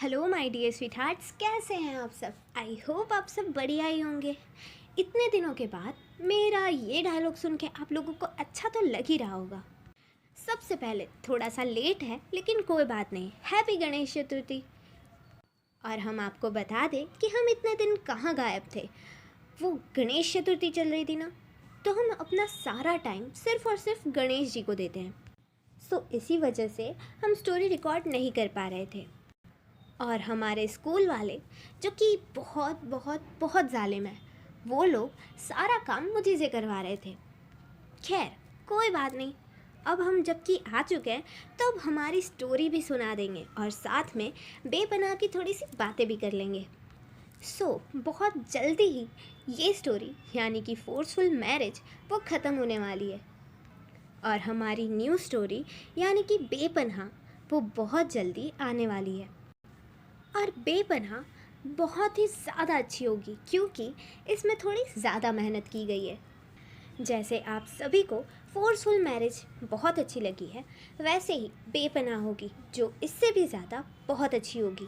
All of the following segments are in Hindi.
हेलो माय डियर स्वीटहार्ट्स, कैसे हैं आप सब। आई होप आप सब बढ़िया ही होंगे। इतने दिनों के बाद मेरा ये डायलॉग सुन के आप लोगों को अच्छा तो लग ही रहा होगा। सबसे पहले थोड़ा सा लेट है लेकिन कोई बात नहीं, हैप्पी गणेश चतुर्थी। और हम आपको बता दें कि हम इतने दिन कहाँ गायब थे। वो गणेश चतुर्थी चल रही थी ना, तो हम अपना सारा टाइम सिर्फ और सिर्फ गणेश जी को देते हैं। सो इसी वजह से हम स्टोरी रिकॉर्ड नहीं कर पा रहे थे। और हमारे स्कूल वाले जो कि बहुत बहुत बहुत जालिम है, वो लोग सारा काम मुझे से करवा रहे थे। खैर कोई बात नहीं, अब हम जबकि आ चुके हैं तो अब हमारी स्टोरी भी सुना देंगे और साथ में बेपनाह की थोड़ी सी बातें भी कर लेंगे। बहुत जल्दी ही ये स्टोरी यानी कि फोर्सफुल मैरिज वो ख़त्म होने वाली है और हमारी न्यू स्टोरी यानी कि बेपनाह वो बहुत जल्दी आने वाली है। और बेपनाह बहुत ही ज़्यादा अच्छी होगी क्योंकि इसमें थोड़ी ज़्यादा मेहनत की गई है। जैसे आप सभी को फोर्सफुल मैरिज बहुत अच्छी लगी है, वैसे ही बेपनाह होगी जो इससे भी ज़्यादा बहुत अच्छी होगी।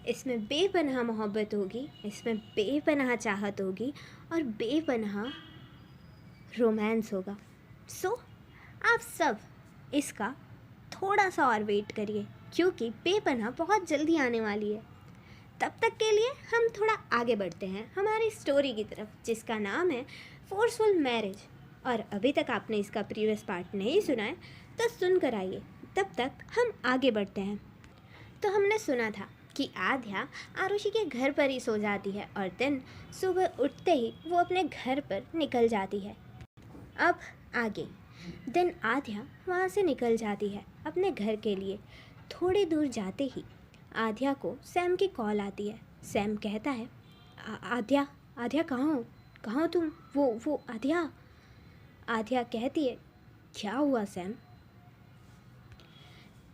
इसमें बेपनाह मोहब्बत होगी, इसमें बेपनाह चाहत होगी और बेपनाह रोमांस होगा। आप सब इसका थोड़ा सा और वेट करिए क्योंकि बेपनाह बहुत जल्दी आने वाली है। तब तक के लिए हम थोड़ा आगे बढ़ते हैं हमारी स्टोरी की तरफ जिसका नाम है फोर्सफुल मैरिज। और अभी तक आपने इसका प्रीवियस पार्ट नहीं सुना है तो सुन कर आइए, तब तक हम आगे बढ़ते हैं। तो हमने सुना था कि आद्या आरुषि के घर पर ही सो जाती है और दिन सुबह उठते ही वो अपने घर पर निकल जाती है। अब आगे दिन आद्या वहाँ से निकल जाती है अपने घर के लिए। थोड़ी दूर जाते ही आद्या को सैम की कॉल आती है। सैम कहता है, आद्या आद्या कहाँ हो तुम? वो आद्या। आद्या कहती है, क्या हुआ सैम?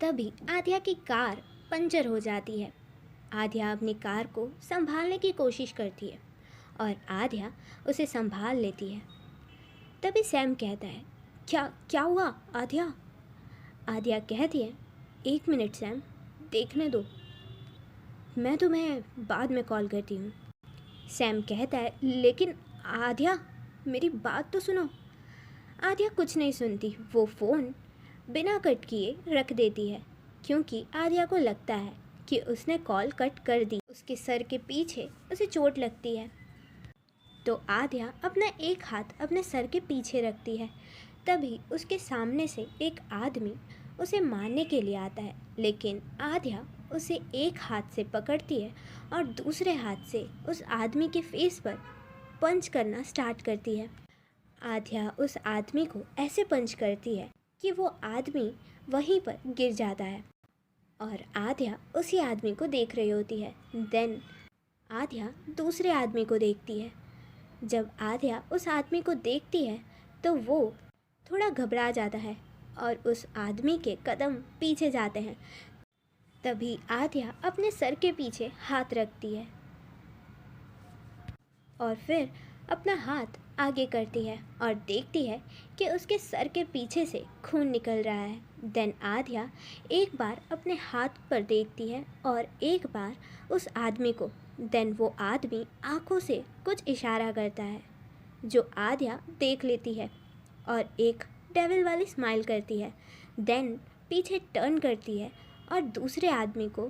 तभी आद्या की कार पंचर हो जाती है। आद्या अपनी कार को संभालने की कोशिश करती है और आद्या उसे संभाल लेती है। तभी सैम कहता है, क्या हुआ आद्या? आद्या कहती है, 1 मिनट सैम, देखने दो, मैं तुम्हें बाद में कॉल करती हूँ। सैम कहता है, लेकिन आद्या मेरी बात तो सुनो। आद्या कुछ नहीं सुनती, वो फ़ोन बिना कट किए रख देती है क्योंकि आद्या को लगता है कि उसने कॉल कट कर दी, उसके सर के पीछे उसे चोट लगती है। तो आद्या अपना एक हाथ अपने सर के पीछे रखती है। तभी उसके सामने से एक आदमी उसे मारने के लिए आता है, लेकिन आद्या उसे एक हाथ से पकड़ती है और दूसरे हाथ से उस आदमी के फेस पर पंच करना स्टार्ट करती है। आद्या उस आदमी को ऐसे पंच करती है कि वो आदमी वहीं पर गिर जाता है और आद्या उसी आदमी को देख रही होती है। देन आद्या दूसरे आदमी को देखती है। जब आद्या उस आदमी को देखती है तो वो थोड़ा घबरा जाता है और उस आदमी के कदम पीछे जाते हैं। तभी आद्या अपने सर के पीछे हाथ रखती है और फिर अपना हाथ आगे करती है और देखती है कि उसके सर के पीछे से खून निकल रहा है। देन आद्या एक बार अपने हाथ पर देखती है और एक बार उस आदमी को। देन वो आदमी आंखों से कुछ इशारा करता है जो आद्या देख लेती है और एक डेविल वाली स्माइल करती है। देन पीछे टर्न करती है और दूसरे आदमी को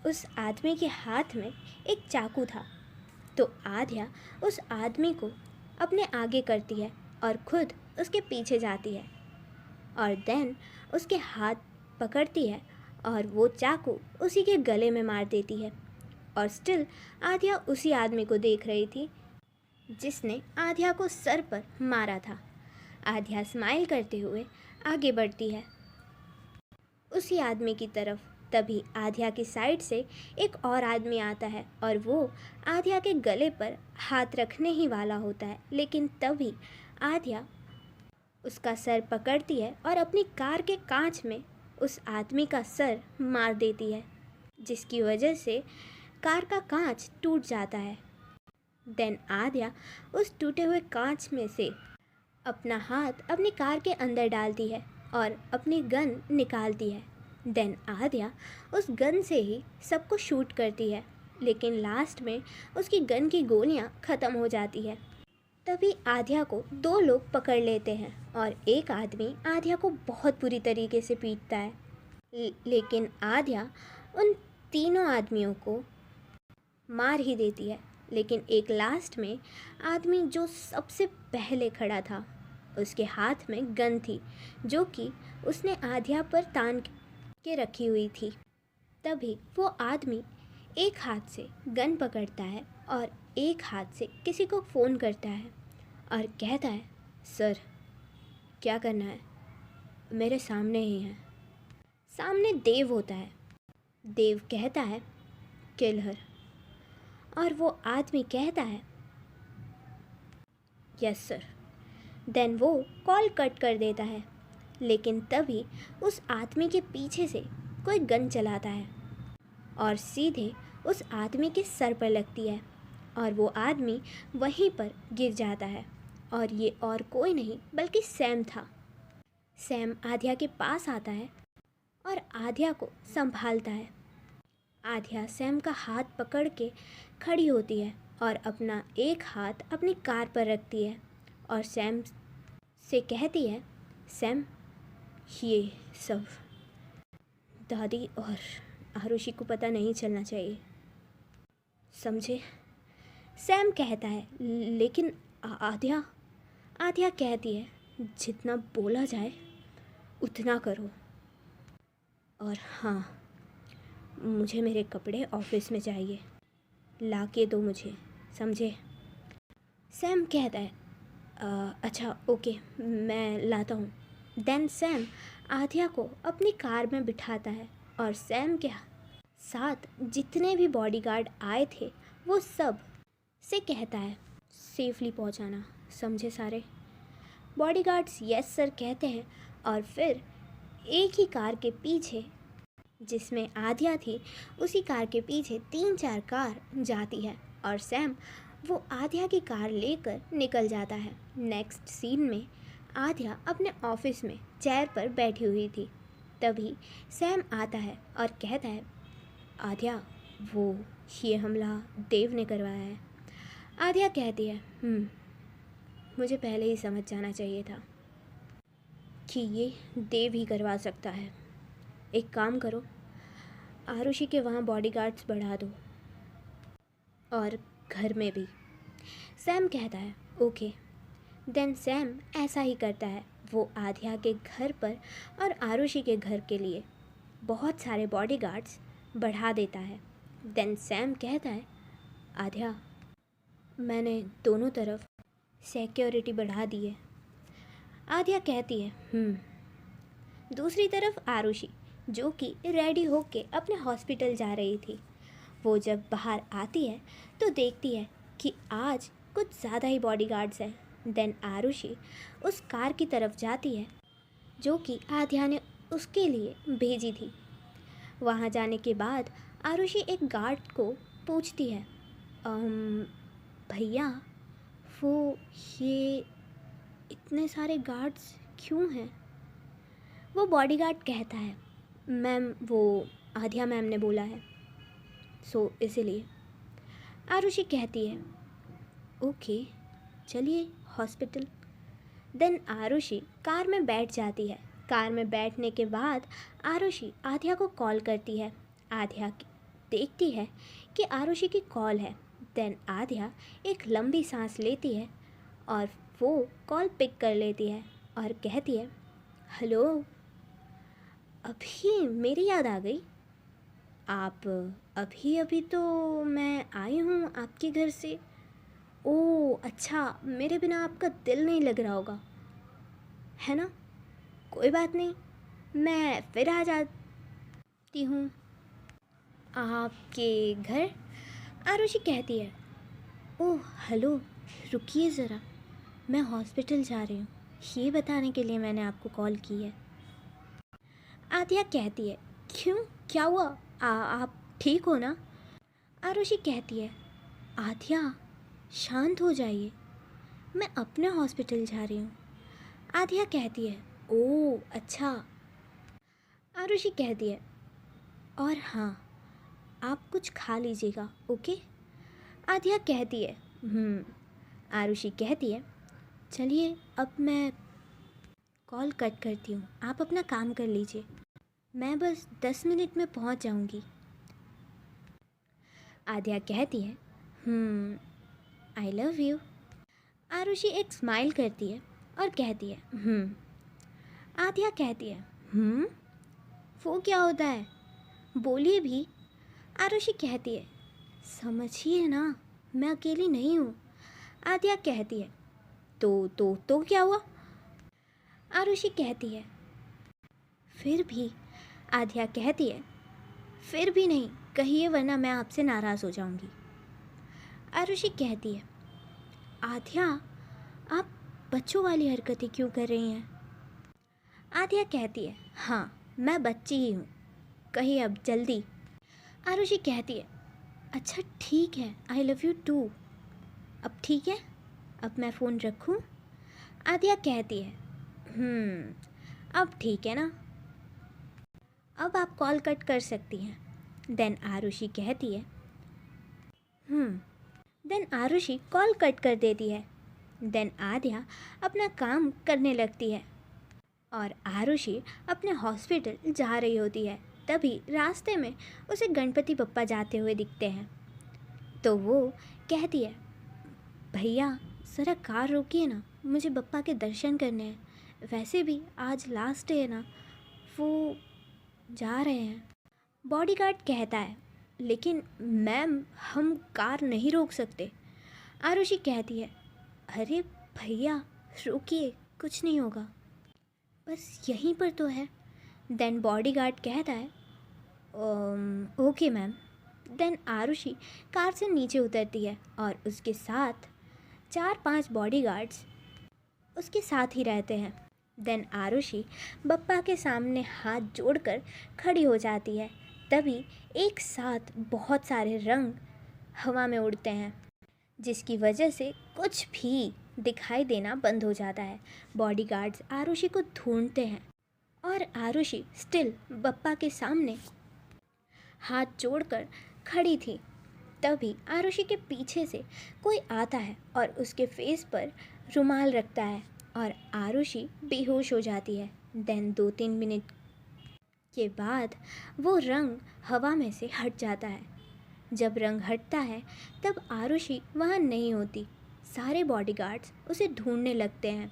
उस आदमी के हाथ में एक चाकू था। तो आद्या उस आदमी को अपने आगे करती है और खुद उसके पीछे जाती है और देन उसके हाथ पकड़ती है और वो चाकू उसी के गले में मार देती है। और स्टिल आद्या उसी आदमी को देख रही थी जिसने आद्या को सर पर मारा था। आद्या स्माइल करते हुए आगे बढ़ती है उसी आदमी की तरफ। तभी आद्या की साइड से एक और आदमी आता है और वो आद्या के गले पर हाथ रखने ही वाला होता है, लेकिन तभी आद्या उसका सर पकड़ती है और अपनी कार के कांच में उस आदमी का सर मार देती है, जिसकी वजह से कार का कांच टूट जाता है। देन आद्या उस टूटे हुए कांच में से अपना हाथ अपनी कार के अंदर डालती है और अपनी गन निकालती है देन आद्या उस गन से ही सबको शूट करती है, लेकिन लास्ट में उसकी गन की गोलियां ख़त्म हो जाती है। तभी आद्या को दो लोग पकड़ लेते हैं और एक आदमी आद्या को बहुत बुरी तरीके से पीटता है। लेकिन आद्या उन तीनों आदमियों को मार ही देती है। लेकिन एक लास्ट में आदमी जो सबसे पहले खड़ा था, उसके हाथ में गन थी जो कि उसने आद्या पर तान के रखी हुई थी। तभी वो आदमी एक हाथ से गन पकड़ता है और एक हाथ से किसी को फ़ोन करता है और कहता है, सर क्या करना है, मेरे सामने ही है। सामने देव होता है। देव कहता है, किल हर। और वो आदमी कहता है, यस सर। देन वो कॉल कट कर देता है। लेकिन तभी उस आदमी के पीछे से कोई गन चलाता है और सीधे उस आदमी के सर पर लगती है और वो आदमी वहीं पर गिर जाता है। और ये और कोई नहीं बल्कि सैम था। सैम आद्या के पास आता है और आद्या को संभालता है। आद्या सैम का हाथ पकड़ के खड़ी होती है और अपना एक हाथ अपनी कार पर रखती है और सैम से कहती है, सैम ये सब दादी और आरुषि को पता नहीं चलना चाहिए, समझे। सैम कहता है, लेकिन आद्या। आद्या कहती है, जितना बोला जाए उतना करो। और हाँ, मुझे मेरे कपड़े ऑफिस में चाहिए, ला के दो मुझे, समझे। सैम कहता है, अच्छा ओके, मैं लाता हूँ। देन सैम आद्या को अपनी कार में बिठाता है और सैम के साथ जितने भी बॉडीगार्ड आए थे वो सब से कहता है, सेफली पहुँचाना, समझे सारे। बॉडीगार्ड्स यस सर कहते हैं और फिर एक ही कार के पीछे, जिसमें आद्या थी, उसी कार के पीछे 3-4 कार जाती है और सैम वो आद्या की कार लेकर निकल जाता है। नेक्स्ट सीन में आद्या अपने ऑफिस में चेयर पर बैठी हुई थी। तभी सैम आता है और कहता है, आद्या वो ये हमला देव ने करवाया है। आद्या कहती है, मुझे पहले ही समझ जाना चाहिए था कि ये देव ही करवा सकता है। एक काम करो, आरुषि के वहाँ बॉडीगार्ड्स बढ़ा दो और घर में भी। सैम कहता है, ओके। देन सैम ऐसा ही करता है। वो आद्या के घर पर और आरुषि के घर के लिए बहुत सारे बॉडीगार्ड्स बढ़ा देता है। देन सैम कहता है, आद्या मैंने दोनों तरफ सिक्योरिटी बढ़ा दी है। आद्या कहती है, दूसरी तरफ आरुषि जो कि रेडी होके अपने हॉस्पिटल जा रही थी, वो जब बाहर आती है तो देखती है कि आज कुछ ज़्यादा ही बॉडीगार्ड्स हैं। देन आरुषि उस कार की तरफ जाती है जो कि आद्या ने उसके लिए भेजी थी। वहाँ जाने के बाद आरुषि एक गार्ड को पूछती है, भैया वो ये इतने सारे गार्ड्स क्यों हैं। वो बॉडीगार्ड कहता है, मैम वो आद्या मैम ने बोला है, सो इसीलिए। आरुषि कहती है, ओके चलिए हॉस्पिटल। देन आरुषि कार में बैठ जाती है। कार में बैठने के बाद आरुषि आद्या को कॉल करती है। आद्या देखती है कि आरुषि की कॉल है। देन आद्या एक लंबी सांस लेती है और वो कॉल पिक कर लेती है और कहती है, हेलो, अभी मेरी याद आ गई। आप अभी तो मैं आई हूँ आपके घर से। ओह अच्छा, मेरे बिना आपका दिल नहीं लग रहा होगा, है ना। कोई बात नहीं, मैं फिर आ जाती हूँ आपके घर। आरुषि कहती है, ओह हेलो, रुकिए ज़रा, मैं हॉस्पिटल जा रही हूँ, ये बताने के लिए मैंने आपको कॉल की है। आद्या कहती है, क्यों, क्या हुआ, आप ठीक हो ना। आरुषि कहती है, आद्या शांत हो जाइए, मैं अपने हॉस्पिटल जा रही हूँ। आद्या कहती है, ओह अच्छा। आरुषि कहती है, और हाँ, आप कुछ खा लीजिएगा, ओके? आध्या कहती है, आरुषि कहती है, चलिए अब मैं कॉल कट करती हूँ, आप अपना काम कर लीजिए, मैं बस 10 मिनट में पहुँच जाऊँगी। आध्या कहती है, आई लव यू। आरुषि एक स्माइल करती है और कहती है, आध्या कहती है, वो क्या होता है, बोलिए भी। आरुषि कहती है, समझिए ना, मैं अकेली नहीं हूँ। आध्या कहती है, तो क्या हुआ? आरुषि कहती है, फिर भी। आध्या कहती है, फिर भी नहीं, कहिए वरना मैं आपसे नाराज़ हो जाऊंगी। आरुषि कहती है, आध्या, आप बच्चों वाली हरकतें क्यों कर रही हैं? आध्या कहती है, हाँ, मैं बच्ची ही हूँ, कहिए अब जल्दी। आरुषि कहती है, अच्छा ठीक है, आई लव यू टू। अब ठीक है, अब मैं फ़ोन रखूँ? आध्या कहती है, अब ठीक है ना, अब आप कॉल कट कर सकती हैं। देन आरुषि कहती है, देन आरुषि कॉल कट कर देती है। देन आध्या अपना काम करने लगती है और आरुषि अपने हॉस्पिटल जा रही होती है। तभी रास्ते में उसे गणपति बप्पा जाते हुए दिखते हैं, तो वो कहती है, भैया ज़रा कार रोकिए ना, मुझे बप्पा के दर्शन करने हैं, वैसे भी आज लास्ट डे है ना, वो जा रहे हैं। बॉडीगार्ड कहता है, लेकिन मैम हम कार नहीं रोक सकते। आरुषि कहती है, अरे भैया रुकिए, कुछ नहीं होगा, बस यहीं पर तो है। देन बॉडीगार्ड कहता है, okay ma'am. Then Arushi car से नीचे उतरती है और उसके साथ 4-5 बॉडीगार्ड्स उसके साथ ही रहते हैं। देन आरुषि बप्पा के सामने हाथ जोड़कर खड़ी हो जाती है। तभी एक साथ बहुत सारे रंग हवा में उड़ते हैं, जिसकी वजह से कुछ भी दिखाई देना बंद हो जाता है। बॉडीगार्ड्स आरुषि को ढूंढते हैं और आरुषि स्टिल बप्पा के सामने हाथ जोड़कर खड़ी थी। तभी आरुषि के पीछे से कोई आता है और उसके फेस पर रुमाल रखता है और आरुषि बेहोश हो जाती है। देन 2-3 मिनट के बाद वो रंग हवा में से हट जाता है। जब रंग हटता है तब आरुषि वहाँ नहीं होती। सारे बॉडीगार्ड्स उसे ढूंढने लगते हैं।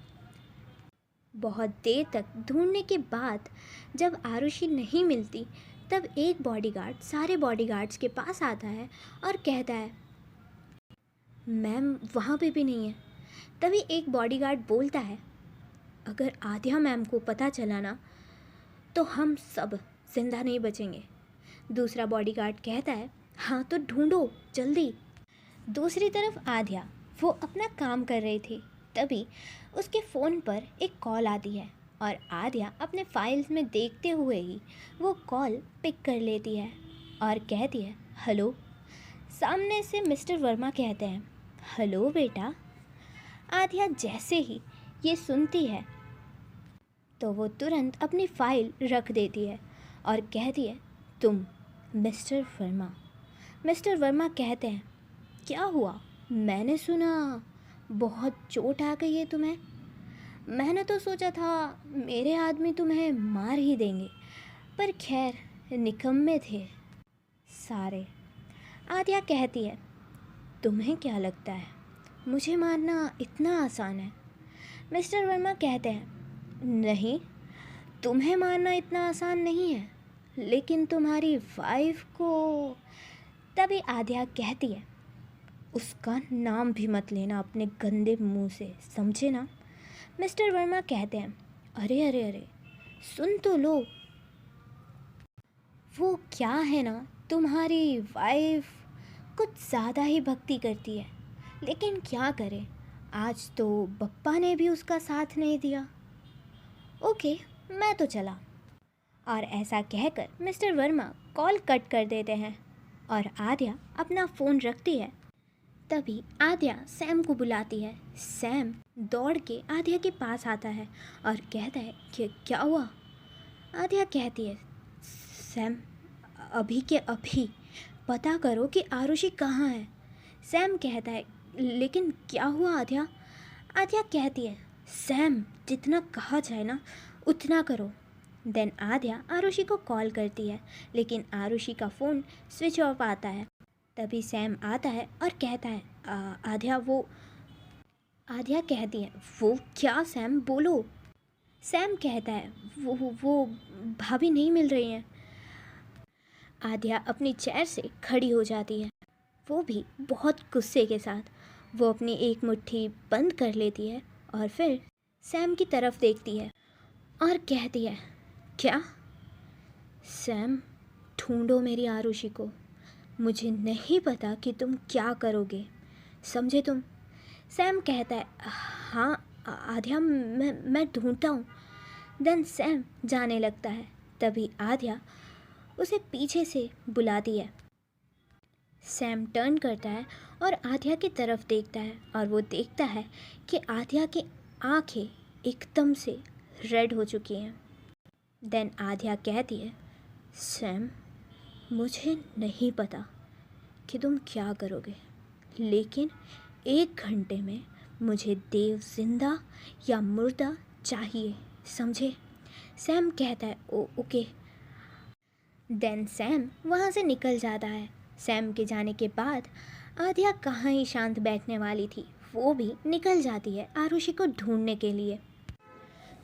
बहुत देर तक ढूंढने के बाद जब आरुषि नहीं मिलती तब एक बॉडीगार्ड सारे बॉडीगार्ड्स के पास आता है और कहता है, मैम वहाँ पे भी नहीं है। तभी एक बॉडीगार्ड बोलता है, अगर आध्या मैम को पता चला ना तो हम सब जिंदा नहीं बचेंगे। दूसरा बॉडीगार्ड कहता है, हाँ तो ढूंढो जल्दी। दूसरी तरफ आध्या वो अपना काम कर रही थी। तभी उसके फ़ोन पर एक कॉल आती है और आध्या अपने फाइल्स में देखते हुए ही वो कॉल पिक कर लेती है और कहती है, हेलो। सामने से मिस्टर वर्मा कहते हैं, हेलो बेटा। आध्या जैसे ही ये सुनती है तो वो तुरंत अपनी फ़ाइल रख देती है और कहती है, तुम मिस्टर वर्मा। मिस्टर वर्मा कहते हैं, क्या हुआ? मैंने सुना बहुत चोट आ गई है तुम्हें। मैंने तो सोचा था मेरे आदमी तुम्हें मार ही देंगे, पर खैर निकम्मे थे सारे। आद्या कहती है, तुम्हें क्या लगता है मुझे मारना इतना आसान है? मिस्टर वर्मा कहते हैं, नहीं, तुम्हें मारना इतना आसान नहीं है, लेकिन तुम्हारी वाइफ को। तभी आद्या कहती है, उसका नाम भी मत लेना अपने गंदे मुंह से, समझे ना? मिस्टर वर्मा कहते हैं, अरे अरे अरे, सुन तो लो। वो क्या है ना, तुम्हारी वाइफ कुछ ज़्यादा ही भक्ति करती है, लेकिन क्या करें, आज तो बप्पा ने भी उसका साथ नहीं दिया। ओके, मैं तो चला। और ऐसा कहकर मिस्टर वर्मा कॉल कट कर देते हैं और आद्या अपना फ़ोन रखती है। तभी आद्या सैम को बुलाती है। सैम दौड़ के आद्या के पास आता है और कहता है कि क्या हुआ? आद्या कहती है, सैम, अभी के अभी पता करो कि आरुषि कहाँ है। सैम कहता है, लेकिन क्या हुआ आध्या? आध्या कहती है, सैम जितना कहा जाए ना उतना करो। देन आध्या आरुषि को कॉल करती है, लेकिन आरुषि का फ़ोन स्विच ऑफ आता है। तभी सैम आता है और कहता है, आध्या कहती है, वो क्या सैम, बोलो। सैम कहता है, वो भाभी नहीं मिल रही हैं। आध्या अपनी चेयर से खड़ी हो जाती है, वो भी बहुत गुस्से के साथ। वो अपनी एक मुट्ठी बंद कर लेती है और फिर सैम की तरफ देखती है और कहती है, क्या? सैम, ढूंढो मेरी आरुषि को। मुझे नहीं पता कि तुम क्या करोगे, समझे तुम? सैम कहता है, हाँ आध्या, मैं ढूंढता हूँ। देन सैम जाने लगता है। तभी आध्या उसे पीछे से बुलाती है। सैम टर्न करता है और आध्या की तरफ देखता है और वो देखता है कि आध्या की आंखें एकदम से रेड हो चुकी हैं। देन आध्या कहती है, सैम, मुझे नहीं पता कि तुम क्या करोगे, लेकिन 1 घंटे में मुझे देव जिंदा या मुर्दा चाहिए, समझे? सैम कहता है, ओके। देन सैम वहाँ से निकल जाता है। सैम के जाने के बाद आध्या कहाँ ही शांत बैठने वाली थी, वो भी निकल जाती है आरुषि को ढूंढने के लिए।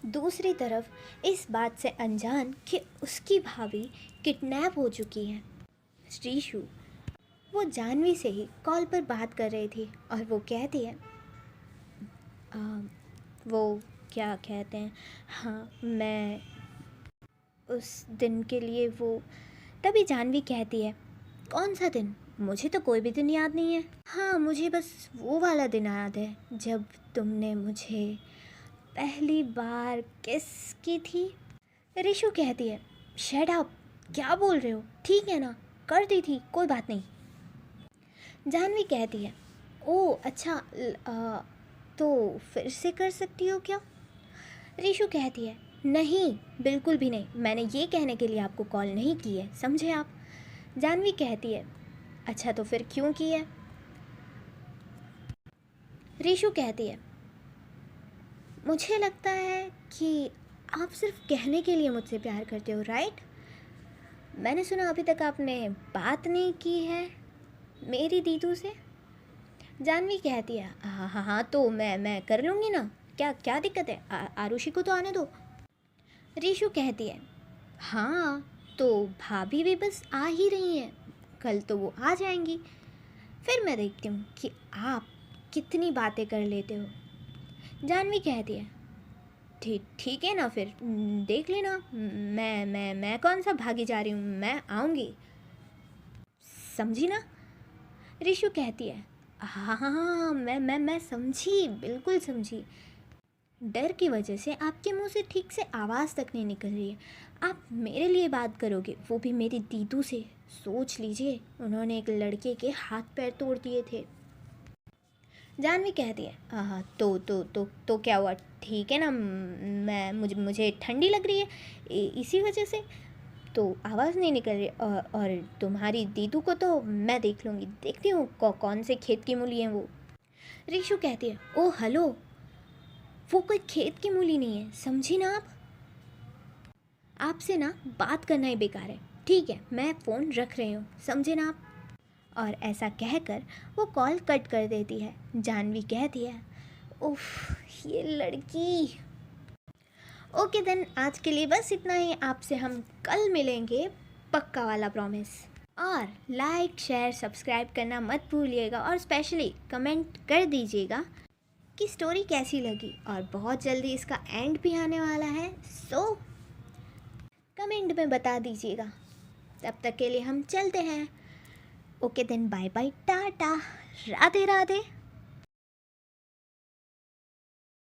दूसरी तरफ इस बात से अनजान कि उसकी भाभी किडनैप हो चुकी है, रीशु वो जानवी से ही कॉल पर बात कर रही थी और वो कहती है, वो क्या कहते हैं, हाँ मैं उस दिन के लिए वो। तभी जानवी कहती है, कौन सा दिन? मुझे तो कोई भी दिन याद नहीं है। हाँ, मुझे बस वो वाला दिन याद है जब तुमने मुझे पहली बार किस की थी। रीशु कहती है, शट अप, क्या बोल रहे हो? ठीक है ना, कर दी थी, कोई बात नहीं। जानवी कहती है, ओह अच्छा, तो फिर से कर सकती हो क्या? रीशु कहती है, नहीं बिल्कुल भी नहीं, मैंने ये कहने के लिए आपको कॉल नहीं की है, समझे आप? जानवी कहती है, अच्छा तो फिर क्यों की है? रीशु कहती है, मुझे लगता है कि आप सिर्फ कहने के लिए मुझसे प्यार करते हो, राइट? मैंने सुना अभी तक आपने बात नहीं की है मेरी दीदू से। जानवी कहती है, हाँ हाँ हाँ, तो मैं कर लूँगी ना, क्या दिक्कत है? आरुषि को तो आने दो। रीशु कहती है, हाँ तो भाभी भी बस आ ही रही हैं, कल तो वो आ जाएंगी, फिर मैं देखती हूँ कि आप कितनी बातें कर लेते हो। जानवी कहती है, ठीक है ना, फिर देख लेना, मैं कौन सा भागी जा रही हूँ, मैं आऊँगी, समझी ना? रीशु कहती है, हाँ हाँ हाँ, मैं समझी, बिल्कुल समझी। डर की वजह से आपके मुंह से ठीक से आवाज़ तक नहीं निकल रही है। आप मेरे लिए बात करोगे, वो भी मेरी दीदू से? सोच लीजिए, उन्होंने एक लड़के के हाथ पैर तोड़ दिए थे। जानवी कहती है, हाँ तो क्या हुआ? ठीक है ना, मुझे ठंडी लग रही है इसी वजह से तो आवाज़ नहीं निकल रही, और तुम्हारी दीदू को तो मैं देख लूँगी, देखती हूँ कौन से खेत की मूली हैं वो। रीशु कहती है, ओ हेलो, वो कोई खेत की मूली नहीं है, समझी ना आप? आपसे ना बात करना ही बेकार है, ठीक है, मैं फ़ोन रख रही हूँ, समझे ना आप? और ऐसा कहकर वो कॉल कट कर देती है। जानवी कहती है, उफ ये लड़की। ओके देन, आज के लिए बस इतना ही। आपसे हम कल मिलेंगे, पक्का वाला प्रॉमिस। और लाइक शेयर सब्सक्राइब करना मत भूलिएगा और स्पेशली कमेंट कर दीजिएगा कि स्टोरी कैसी लगी। और बहुत जल्दी इसका एंड भी आने वाला है, सो कमेंट में बता दीजिएगा। तब तक के लिए हम चलते हैं। Okay then, bye bye, tata, Radhe Radhe.